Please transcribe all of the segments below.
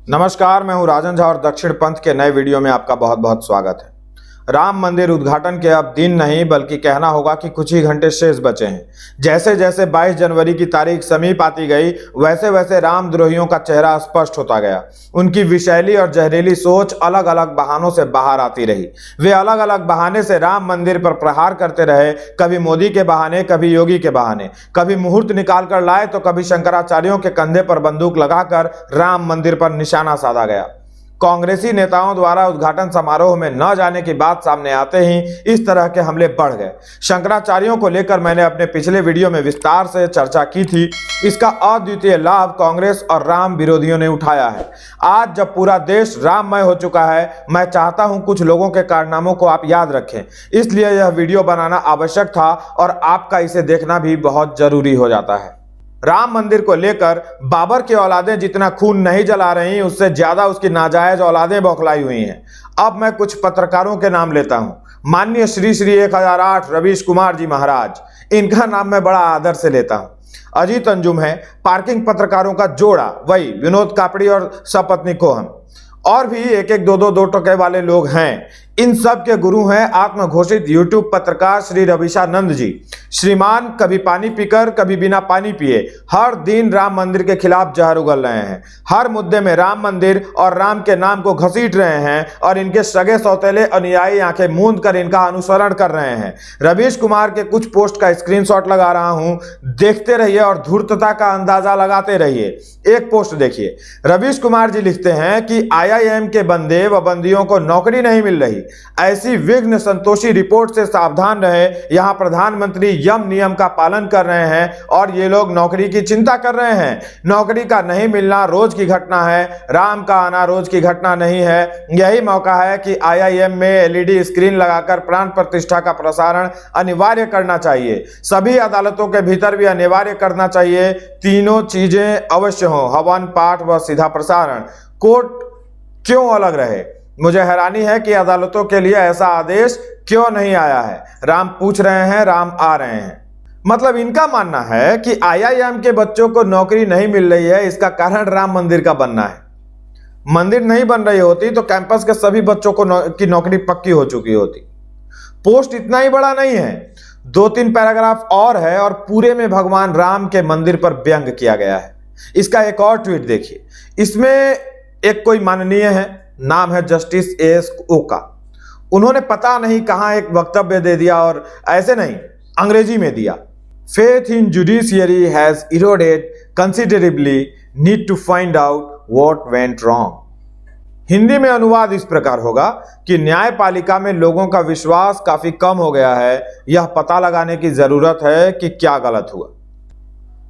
नमस्कार, मैं हूं राजन झा और दक्षिण पंथ के नए वीडियो में आपका बहुत बहुत स्वागत है। राम मंदिर उद्घाटन के अब दिन नहीं बल्कि कहना होगा कि कुछ ही घंटे शेष बचे हैं। जैसे जैसे 22 जनवरी की तारीख समीप आती गई वैसे वैसे रामद्रोहियों का चेहरा स्पष्ट होता गया। उनकी विषैली और जहरीली सोच अलग अलग बहानों से बाहर आती रही। वे अलग अलग बहाने से राम मंदिर पर प्रहार करते रहे, कभी मोदी के बहाने, कभी योगी के बहाने, कभी मुहूर्त निकाल कर लाए तो कभी शंकराचार्यों के कंधे पर बंदूक लगाकर राम मंदिर पर निशाना साधा गया। कांग्रेसी नेताओं द्वारा उद्घाटन समारोह में न जाने की बात सामने आते ही इस तरह के हमले बढ़ गए। शंकराचार्यों को लेकर मैंने अपने पिछले वीडियो में विस्तार से चर्चा की थी। इसका अद्वितीय लाभ कांग्रेस और राम विरोधियों ने उठाया है। आज जब पूरा देश राममय हो चुका है, मैं चाहता हूं कुछ लोगों के कारनामों को आप याद रखें, इसलिए यह वीडियो बनाना आवश्यक था और आपका इसे देखना भी बहुत जरूरी हो जाता है। राम मंदिर को लेकर बाबर की औलादें जितना खून नहीं जला रही, उससे ज्यादा उसकी नाजायज औलादें बौखलाई हुई हैं। अब मैं कुछ पत्रकारों के नाम लेता हूं। माननीय श्री 1008 रवीश कुमार जी महाराज, इनका नाम मैं बड़ा आदर से लेता हूं। अजीत अंजुम है, पार्किंग पत्रकारों का जोड़ा, वही विनोद कापड़ी और सपत्नी कोहन, और भी एक एक दो टके वाले लोग हैं। इन सब के गुरु हैं आत्मघोषित यूट्यूब पत्रकार श्री रविशानंद जी। श्रीमान कभी पानी पीकर कभी बिना पानी पिए हर दिन राम मंदिर के खिलाफ जहर उगल रहे हैं। हर मुद्दे में राम मंदिर और राम के नाम को घसीट रहे हैं और इनके सगे सौतेले अनुयायी आंखें मूंद कर इनका अनुसरण कर रहे हैं। रवीश कुमार के कुछ पोस्ट का स्क्रीनशॉट लगा रहा हूं, देखते रहिए और धूर्तता का अंदाजा लगाते रहिए। एक पोस्ट देखिए। रवीश कुमार जी लिखते हैं कि IIM के बंदे व बंदियों को नौकरी नहीं मिल रही। ऐसी विघ्न संतोषी रिपोर्ट से सावधान रहे। यहां प्रधानमंत्री यम नियम का पालन कर रहे हैं और ये लोग नौकरी की चिंता कर रहे हैं। नौकरी का नहीं मिलना रोज की घटना है, राम का आना रोज की घटना नहीं है। यही मौका है कि IIM में LED स्क्रीन लगाकर प्राण प्रतिष्ठा का प्रसारण अनिवार्य करना चाहिए। सभी अदालतों के भीतर भी अनिवार्य करना चाहिए। तीनों चीजें अवश्य हो, हवन, पाठ व सीधा प्रसारण। कोर्ट क्यों अलग रहे? मुझे हैरानी है कि अदालतों के लिए ऐसा आदेश क्यों नहीं आया है। राम पूछ रहे हैं, राम आ रहे हैं। मतलब इनका मानना है कि IIM के बच्चों को नौकरी नहीं मिल रही है, इसका कारण राम मंदिर का बनना है। मंदिर नहीं बन रही होती तो कैंपस के सभी बच्चों को की नौकरी पक्की हो चुकी होती। पोस्ट इतना ही बड़ा नहीं है, 2-3 पैराग्राफ और है और पूरे में भगवान राम के मंदिर पर व्यंग किया गया है। इसका एक और ट्वीट देखिए। इसमें एक कोई माननीय है, नाम है जस्टिस AS ओका। उन्होंने पता नहीं कहां एक वक्तव्य दे दिया और ऐसे नहीं, अंग्रेजी में दिया। Faith in judiciary has eroded considerably, need to find out what went wrong. Hindi में अनुवाद इस प्रकार होगा कि न्यायपालिका में लोगों का विश्वास काफी कम हो गया है। यह पता लगाने की जरूरत है कि क्या गलत हुआ।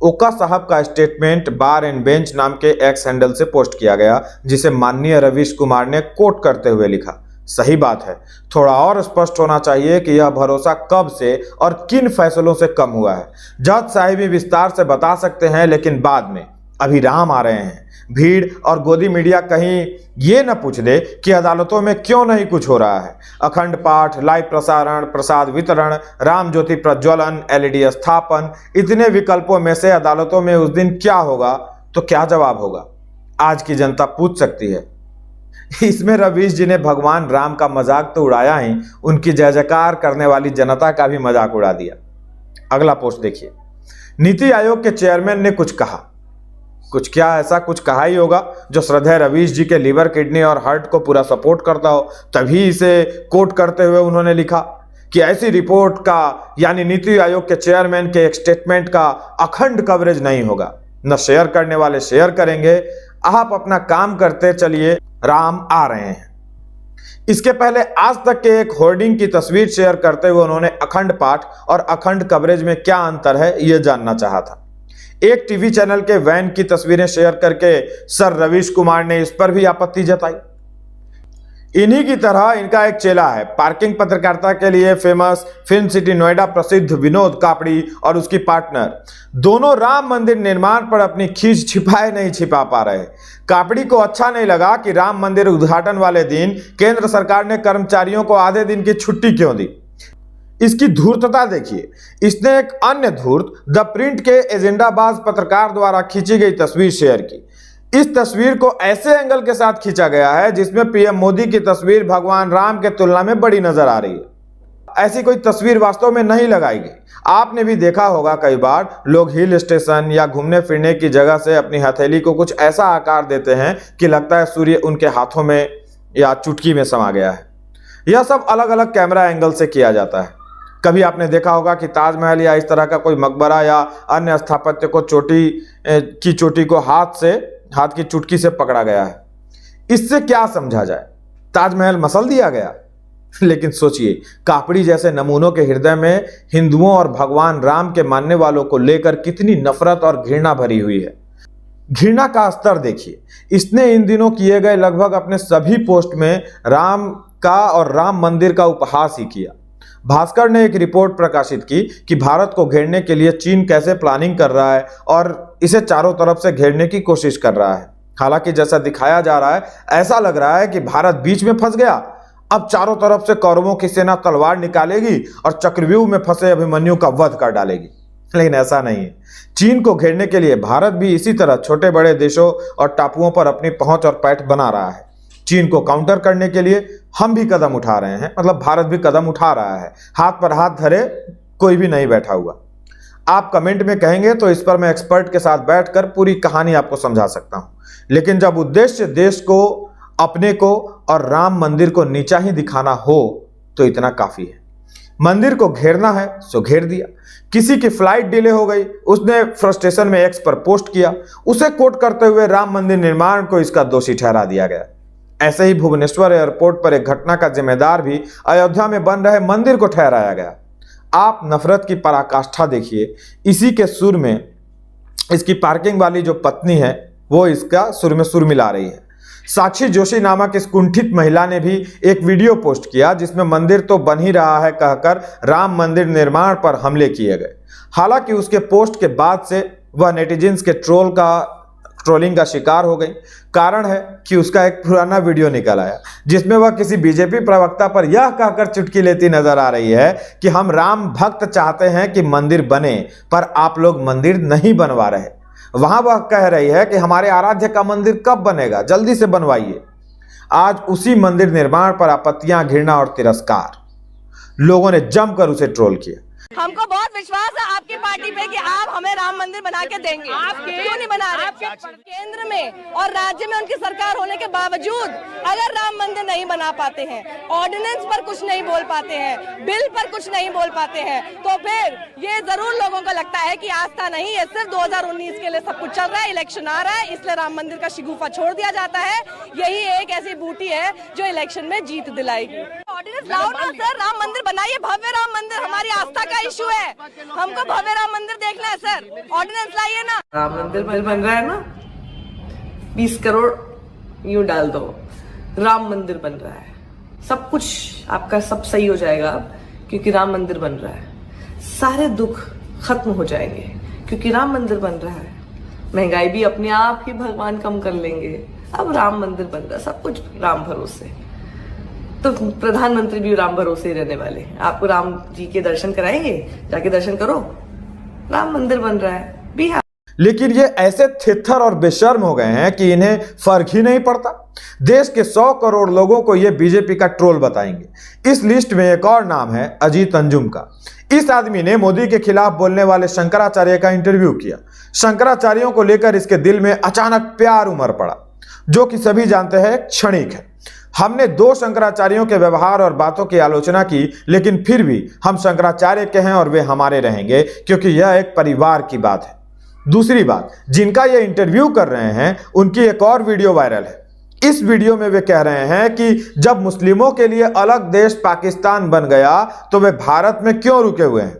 ओका साहब का स्टेटमेंट बार एंड बेंच नाम के एक्स हैंडल से पोस्ट किया गया, जिसे माननीय रवीश कुमार ने कोट करते हुए लिखा। सही बात है, थोड़ा और स्पष्ट होना चाहिए कि यह भरोसा कब से और किन फैसलों से कम हुआ है। जज साहिब भी विस्तार से बता सकते हैं, लेकिन बाद में। अभी राम आ रहे हैं। भीड़ और गोदी मीडिया कहीं ये न पूछ दे कि अदालतों में क्यों नहीं कुछ हो रहा है। अखंड पाठ, लाइव प्रसारण, प्रसाद वितरण, राम ज्योति प्रज्वलन, LED स्थापन, इतने विकल्पों में से अदालतों में उस दिन क्या होगा तो क्या जवाब होगा, आज की जनता पूछ सकती है। इसमें रवीश जी ने भगवान राम का मजाक तो उड़ाया ही, उनकी जय जयकार करने वाली जनता का भी मजाक उड़ा दिया। अगला पोस्ट देखिए। नीति आयोग के चेयरमैन ने कुछ कहा। कुछ क्या, ऐसा कुछ कहा ही होगा जो श्रद्धेय रवीश जी के लीवर, किडनी और हार्ट को पूरा सपोर्ट करता हो, तभी इसे कोट करते हुए उन्होंने लिखा कि ऐसी रिपोर्ट का यानी नीति आयोग के चेयरमैन के एक स्टेटमेंट का अखंड कवरेज नहीं होगा। न शेयर करने वाले शेयर करेंगे। आप अपना काम करते चलिए, राम आ रहे हैं। इसके पहले आज तक के एक होर्डिंग की तस्वीर शेयर करते हुए उन्होंने अखंड पाठ और अखंड कवरेज में क्या अंतर है यह जानना चाहा था। एक टीवी चैनल के वैन की तस्वीरें शेयर करके सर रवीश कुमार ने इस पर भी आपत्ति जताई। इन्हीं की तरह इनका एक चेला है, पार्किंग पत्रकारिता के लिए फेमस फिल्म सिटी नोएडा प्रसिद्ध विनोद कापड़ी और उसकी पार्टनर, दोनों राम मंदिर निर्माण पर अपनी खींच छिपाए नहीं छिपा पा रहे। कापड़ी को अच्छा नहीं लगा कि राम मंदिर उद्घाटन वाले दिन केंद्र सरकार ने कर्मचारियों को आधे दिन की छुट्टी क्यों दी। इसकी धूर्तता देखिए। इसने एक अन्य धूर्त द प्रिंट के एजेंडाबाज पत्रकार द्वारा खींची गई तस्वीर शेयर की। इस तस्वीर को ऐसे एंगल के साथ खींचा गया है जिसमें पीएम मोदी की तस्वीर भगवान राम के तुलना में बड़ी नजर आ रही है। ऐसी कोई तस्वीर वास्तव में नहीं लगाई गई। आपने भी देखा होगा कई बार लोग हिल स्टेशन या घूमने फिरने की जगह से अपनी हथेली को कुछ ऐसा आकार देते हैं कि लगता है सूर्य उनके हाथों में या चुटकी में समा गया है। यह सब अलग अलग कैमरा एंगल से किया जाता है। कभी आपने देखा होगा कि ताजमहल या इस तरह का कोई मकबरा या अन्य स्थापत्य को चोटी को हाथ की चुटकी से पकड़ा गया है। इससे क्या समझा जाए? ताजमहल मसल दिया गया? लेकिन सोचिए, कापड़ी जैसे नमूनों के हृदय में हिंदुओं और भगवान राम के मानने वालों को लेकर कितनी नफरत और घृणा भरी हुई है। घृणा का स्तर देखिए। इसने इन दिनों किए गए लगभग अपने सभी पोस्ट में राम का और राम मंदिर का उपहास ही किया। भास्कर ने एक रिपोर्ट प्रकाशित की कि भारत को घेरने के लिए चीन कैसे प्लानिंग कर रहा है और इसे चारों तरफ से घेरने की कोशिश कर रहा है। हालांकि जैसा दिखाया जा रहा है, ऐसा लग रहा है कि भारत बीच में फंस गया। अब चारों तरफ से कौरवों की सेना तलवार निकालेगी और चक्रव्यूह में फंसे अभिमन्यु का वध कर डालेगी। लेकिन ऐसा नहीं है। चीन को घेरने के लिए भारत भी इसी तरह छोटे बड़े देशों और टापुओं पर अपनी पहुंच और पैठ बना रहा है। चीन को काउंटर करने के लिए हम भी कदम उठा रहे हैं, मतलब भारत भी कदम उठा रहा है। हाथ पर हाथ धरे कोई भी नहीं बैठा हुआ। आप कमेंट में कहेंगे तो इस पर मैं एक्सपर्ट के साथ बैठकर पूरी कहानी आपको समझा सकता हूं। लेकिन जब उद्देश्य देश को, अपने को और राम मंदिर को नीचा ही दिखाना हो तो इतना काफी है। मंदिर को घेरना है सो घेर दिया। किसी की फ्लाइट डिले हो गई, उसने फ्रस्ट्रेशन में एक्स पर पोस्ट किया, उसे कोट करते हुए राम मंदिर निर्माण को इसका दोषी ठहरा दिया गया। ऐसे ही भुवनेश्वर एयरपोर्ट पर एक घटना का जिम्मेदार भी अयोध्या में बन रहे मंदिर को ठहराया गया। आप नफरत की पराकाष्ठा देखिए। इसी के सुर में इसकी पार्किंग वाली जो पत्नी है वो इसका सुर में सुर मिला रही है। साक्षी जोशी नामक इस कुंठित महिला ने भी एक वीडियो पोस्ट किया जिसमें मंदिर तो बन ही रहा है कहकर राम मंदिर निर्माण पर हमले किए गए। हालांकि उसके पोस्ट के बाद से वह नेटिजन्स के ट्रोलिंग का शिकार हो गई। कारण है कि उसका एक पुराना वीडियो निकल आया जिसमें वह किसी बीजेपी प्रवक्ता पर यह कहकर चुटकी लेती नजर आ रही है कि हम राम भक्त चाहते हैं कि मंदिर बने, पर आप लोग मंदिर नहीं बनवा रहे। वहां वह कह रही है कि हमारे आराध्य का मंदिर कब बनेगा, जल्दी से बनवाइए। आज उसी मंदिर निर्माण पर आपत्तियां, घृणा और तिरस्कार, लोगों ने जमकर उसे ट्रोल किया। हमको बहुत विश्वास है आपकी पार्टी पे कि आप हमें राम मंदिर बना के देंगे। आप क्यों नहीं बना रहे? केंद्र में और राज्य में उनकी सरकार होने के बावजूद अगर राम मंदिर नहीं बना पाते हैं, ऑर्डिनेंस पर कुछ नहीं बोल पाते हैं, बिल पर कुछ नहीं बोल पाते हैं, तो फिर ये जरूर लोगों को लगता है कि आस्था नहीं है, सिर्फ 2019 के लिए सब कुछ चल रहा है, इलेक्शन आ रहा है, इसलिए राम मंदिर का शिगुफा छोड़ दिया जाता है। यही एक ऐसी बूटी है जो इलेक्शन में जीत दिलाएगी। ऑर्डिनेंस लाओ ना सर, राम मंदिर बनाइए, भव्य राम मंदिर। हमारी आस्था का इशू है, हमको भव्य राम मंदिर देखना है सर। ऑर्डिनेंस लाइए ना। राम मंदिर बन रहा है ना, 20 करोड़ यूं डाल दो, राम मंदिर बन रहा है, सब कुछ आपका सब सही हो जाएगा अब, क्योंकि राम मंदिर बन रहा है। सारे दुख खत्म हो जाएंगे क्योंकि राम मंदिर बन रहा है। महंगाई भी अपने आप ही भगवान कम कर लेंगे। अब राम मंदिर बन रहा है, सब कुछ राम भरोसे। तो प्रधानमंत्री भी राम भरोसे ही रहने वाले हैं। आपको राम जी के दर्शन कराएंगे, जाके दर्शन करो, राम मंदिर बन रहा है बिहार। लेकिन ये ऐसे थित्थर और बेशर्म हो गए हैं कि इन्हें फर्क ही नहीं पड़ता। देश के 100 करोड़ लोगों को ये बीजेपी का ट्रोल बताएंगे। इस लिस्ट में एक और नाम है अजीत अंजुम का। इस आदमी ने मोदी के खिलाफ बोलने वाले शंकराचार्य का इंटरव्यू किया। शंकराचार्यों को लेकर इसके दिल में अचानक प्यार उमड़ पड़ा, जो कि सभी जानते हैं क्षणिक है। हमने 2 शंकराचार्यों के व्यवहार और बातों की आलोचना की, लेकिन फिर भी हम शंकराचार्य के हैं और वे हमारे रहेंगे, क्योंकि यह एक परिवार की बात है। दूसरी बात, जिनका ये इंटरव्यू कर रहे हैं उनकी एक और वीडियो वायरल है। इस वीडियो में वे कह रहे हैं कि जब मुस्लिमों के लिए अलग देश पाकिस्तान बन गया तो वे भारत में क्यों रुके हुए हैं।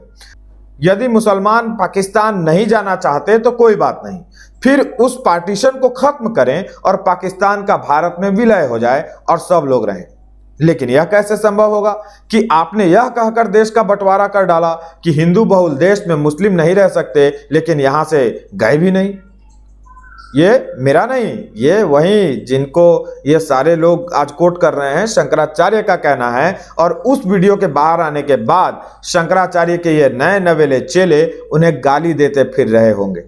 यदि मुसलमान पाकिस्तान नहीं जाना चाहते तो कोई बात नहीं, फिर उस पार्टीशन को खत्म करें और पाकिस्तान का भारत में विलय हो जाए और सब लोग रहें। लेकिन यह कैसे संभव होगा कि आपने यह कहकर देश का बंटवारा कर डाला कि हिंदू बहुल देश में मुस्लिम नहीं रह सकते, लेकिन यहां से गए भी नहीं। ये मेरा नहीं, ये वही जिनको ये सारे लोग आज कोट कर रहे हैं, शंकराचार्य का कहना है। और उस वीडियो के बाहर आने के बाद शंकराचार्य के ये नए नवेले चेले उन्हें गाली देते फिर रहे होंगे।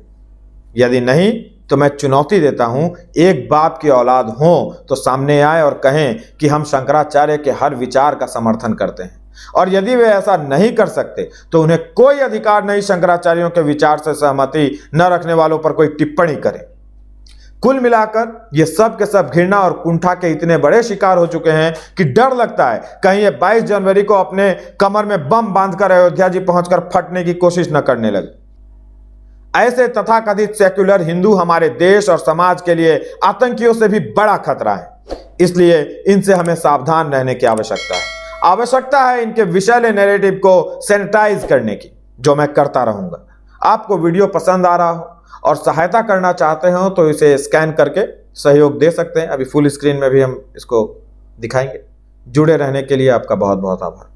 यदि नहीं तो मैं चुनौती देता हूं, एक बाप की औलाद हो तो सामने आए और कहें कि हम शंकराचार्य के हर विचार का समर्थन करते हैं। और यदि वे ऐसा नहीं कर सकते तो उन्हें कोई अधिकार नहीं शंकराचार्यों के विचार से सहमति न रखने वालों पर कोई टिप्पणी करें। कुल मिलाकर ये सब के सब घृणा और कुंठा के इतने बड़े शिकार हो चुके हैं कि डर लगता है कहीं ये 22 जनवरी को अपने कमर में बम बांधकर अयोध्या जी पहुंचकर फटने की कोशिश न करने लगे। ऐसे तथाकथित सेक्युलर हिंदू हमारे देश और समाज के लिए आतंकियों से भी बड़ा खतरा है। इसलिए इनसे हमें सावधान रहने की आवश्यकता है इनके विषैले नैरेटिव को सैनिटाइज करने की, जो मैं करता रहूंगा। आपको वीडियो पसंद आ रहा हो और सहायता करना चाहते हो तो इसे स्कैन करके सहयोग दे सकते हैं। अभी फुल स्क्रीन में भी हम इसको दिखाएंगे। जुड़े रहने के लिए आपका बहुत बहुत आभार।